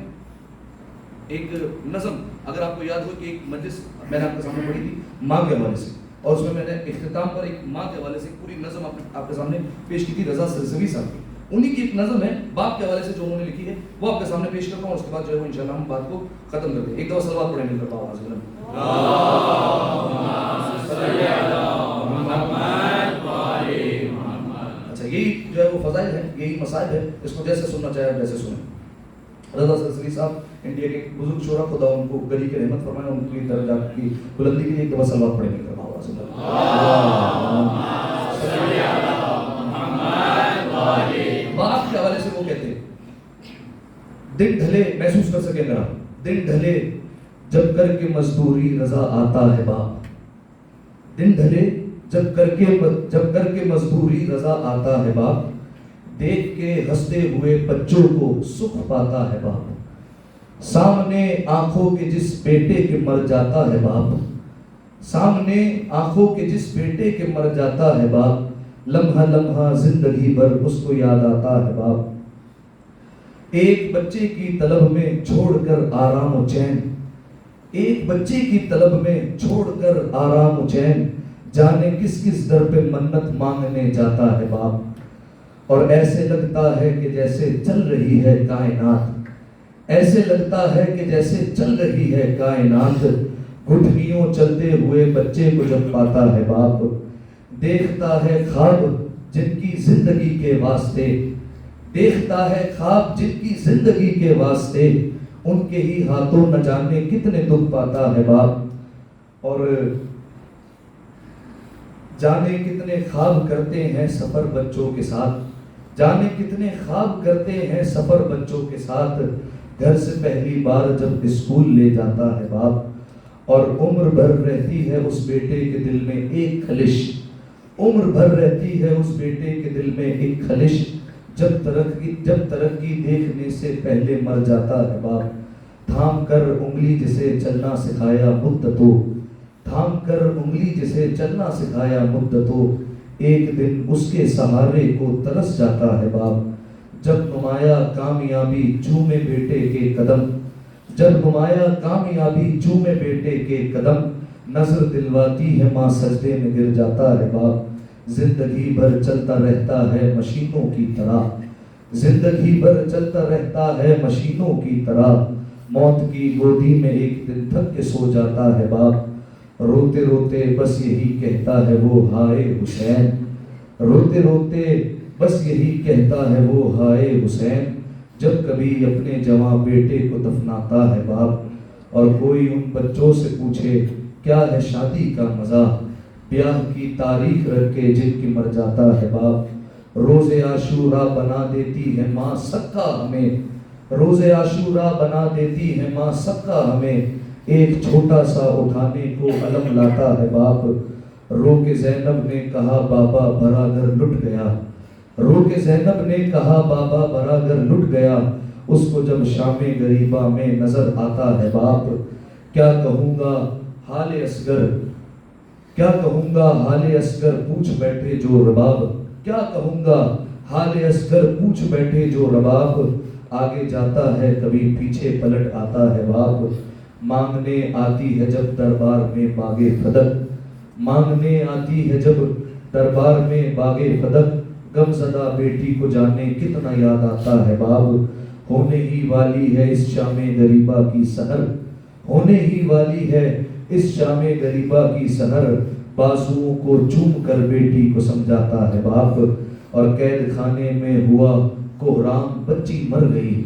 ایک نظم، اگر آپ کو یاد ہو کہ ایک مجلس میں نے آپ کے سامنے پڑھی تھی ماں کے حوالے سے، اور اس میں نے اختتام پر ایک ماں کے حوالے سے پوری نظم آپ کے سامنے پیش کی تھی رضا سرسوی صاحب کی. انہی کی ایک نظم ہے باپ کے حوالے سے جو انہوں نے لکھی ہے وہ آپ کے سامنے پیش کرتا ہوں، اور اس کے بعد جو ہے وہ انشاءاللہ ہم بات کو ختم کرتے ہیں. ایک دفعہ صلوات پڑھیں مل کر بابا سے صلی علی محمد و آل محمد. اچھا یہی جو ہے وہ فضائل ہے، یہی مسائل ہے، اس کو جیسے سننا چاہے ویسے سنیں. رضا سرسوی صاحب انڈیا کے بزرگ شعرا، خدا ان کو گلی کے رحمت فرمائے، ان کی درجات کی بلندی کے لیے ایک دفعہ صلوات پڑھیں گے. باپ کے حوالے سے وہ کہتے ہیں دن ڈھلے، محسوس کر سکے میرا، دن ڈھلے جب کر کے مزدوری رضا آتا ہے باپ. دن ڈھلے جب کر کے مزدوری رضا آتا ہے باپ. دیکھ کے ہنستے ہوئے بچوں کو سکھ پاتا ہے باپ. سامنے آنکھوں کے جس بیٹے کے مر جاتا ہے باپ. سامنے آنکھوں کے جس بیٹے کے مر جاتا ہے باپ. لمحہ لمحہ زندگی بھر اس کو یاد آتا ہے باپ. ایک بچے کی طلب میں چھوڑ کر آرام و چین، ایک بچے کی طلب میں چھوڑ کر آرام و چین، جانے کس کس در پہ منت مانگنے جاتا ہے باپ. اور ایسے لگتا ہے کہ جیسے چل رہی ہے کائنات، ایسے لگتا ہے کہ جیسے چل رہی ہے کائنات. گھٹنیوں چلتے ہوئے بچے کو جب پاتا ہے باپ. دیکھتا ہے خواب جن کی زندگی کے واسطے، دیکھتا ہے خواب جن کی زندگی کے واسطے، ان کے ہی ہاتھوں نہ جانے کتنے دکھ پاتا ہے باپ. اور جانے کتنے خواب کرتے ہیں سفر بچوں کے ساتھ، جانے کتنے خواب کرتے ہیں سفر بچوں کے ساتھ، گھر سے پہلی بار جب اسکول لے جاتا ہے باپ، اور عمر بھر رہتی ہے اس بیٹے کے دل میں ایک خلش، عمر بھر رہتی ہے اس بیٹے کے دل میں ایک خلش، جب ترقی دیکھنے سے پہلے مر جاتا ہے باپ، تھام کر انگلی جسے چلنا سکھایا مدتوں، تھام کر انگلی جسے چلنا سکھایا مدتوں، ایک دن اس کے سہارے کو ترس جاتا ہے باپ، جب نمایاں کامیابی چومے بیٹے کے قدم، جب نمایاں کامیابی چومے بیٹے کے قدم، نظر دلواتی ہے ماں سجدے میں گر جاتا ہے باپ، زندگی بھر چلتا رہتا ہے مشینوں کی طرح، زندگی بھر چلتا رہتا ہے مشینوں کی طرح، موت کی گودی میں ایک دن تھک کے سو جاتا ہے باپ، روتے روتے بس یہی کہتا ہے وہ ہائے حسین، روتے روتے بس یہی کہتا ہے وہ ہائے حسین، جب کبھی اپنے جواں بیٹے کو دفناتا ہے باپ، اور کوئی ان بچوں سے پوچھے کیا ہے شادی کا مزہ، بیاہ کی تاریخ رکھ کے جن کی مر جاتا ہے باپ، روز عاشوراء بنا دیتی ہے ماں سکا ہمیں، روز عاشوراء بنا دیتی ہے ماں سکا ہمیں، ایک چھوٹا سا اٹھانے کو علم لاتا ہے باپ، رو کے زینب نے کہا بابا بھرا گھر لٹ گیا، رو کے زینب نے کہا بابا بھرا گھر لٹ گیا، اس کو جب شام غریبہ میں نظر آتا ہے باپ، کیا کہوں گا حال اصغر، کیا کہوں گا حال اصغر پوچھ بیٹھے جو رباب، کیا کہوں گا حال اصغر پوچھ بیٹھے جو رباب، آگے جاتا ہے کبھی پیچھے پلٹ آتا ہے باپ، مانگنے آتی ہے جب دربار میں باغ فدق، مانگنے آتی ہے جب دربار میں باغ فدق، غم زدہ بیٹی کو جانے کتنا یاد آتا ہے باپ، ہونے ہی والی ہے اس شام غریبہ کی سحر، ہونے ہی والی ہے اس شام غریبہ کی سحر، بازوؤں کو چوم کر بیٹی کو سمجھاتا ہے باپ، اور قید خانے میں ہوا کوہرام بچی مر گئی،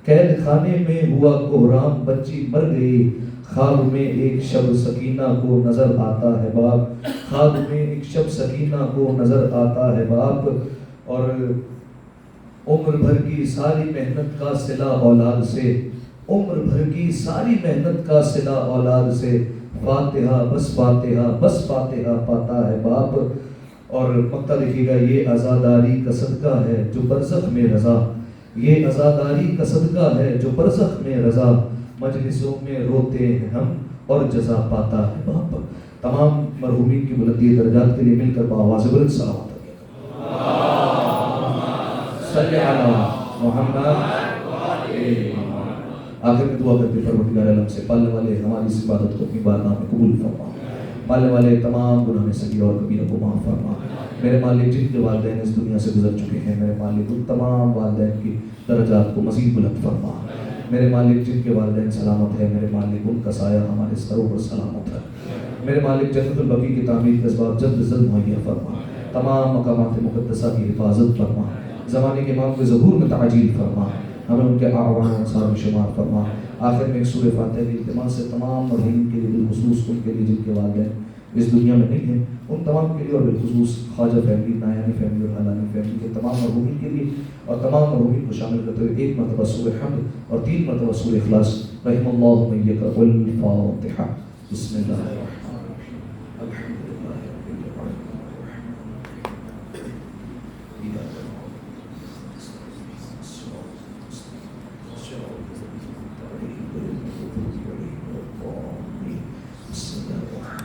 قید خانے میں ہوا کوہرام بچی مر گئی، خواب میں ایک شب سکینہ کو نظر آتا ہے باپ، خواب میں ایک شب سکینہ کو نظر آتا ہے باپ، اور عمر بھر کی ساری محنت کا صلہ اولاد سے، عمر بھر کی ساری محنت کا صلہ اولاد سے، فاتحہ بس فاتحہ بس فاتحہ پاتا ہے باپ، اور مقطع لکھیے گا یہ عزاداری کا صدقہ ہے جو برزخ میں رضا، یہ عزاداری کا صدقہ ہے جو برزخ میں رضا، مجلسوں میں روتے ہیں ہم اور جزا پاتا ہے باپ۔ تمام مرحومین کی بلندی درجات کے لیے مل کر بآواز بلند سلامت صلی علی محمد۔ آخر میں دعا کرتے پروردگار عالم سے پالنے والے ہماری اس عبادت کو اپنی بارگاہ میں قبول فرما، پالنے والے تمام گناہ صغیرہ اور کبیرہ کو معاف فرما، میرے مالک جن کے والدین اس دنیا سے گزر چکے ہیں میرے مالک ان تمام والدین کی درجات کو مزید بلند فرما، میرے مالک جن کے والدین سلامت ہے میرے مالک ان کا سایہ ہمارے سروں پر سلامت ہے، میرے مالک جنت البقیع کی تعمیر کے اسباب جلد از جلد مہیا فرما، تمام مقامات مقدسہ کی حفاظت فرما، زمانے کے امام کے ظہور میں تعجیل فرما، ہمیں ان کے اعوان انصار میں شمار فرما۔ آخر میں ایک سورہ فاتحہ کی التماس سے تمام مرحومین کے لیے بالخصوص ان کے لیے جن کے والدین اس دنیا میں نہیں ہیں ان تمام کے لیے، اور بالخصوص خواجہ فیملی، نایانی فیملی اور حلانی فیملی کے تمام مرحومین کے لیے، اور تمام مرحومین کو شامل کرتے ہوئے ایک مرتبہ سورہ حمد اور 3 مرتبہ سورہ اخلاص، رحم اللہ من یقرأ الفاتحہ۔ بسم اللہ الرحمن الرحیم۔ الحمد للہ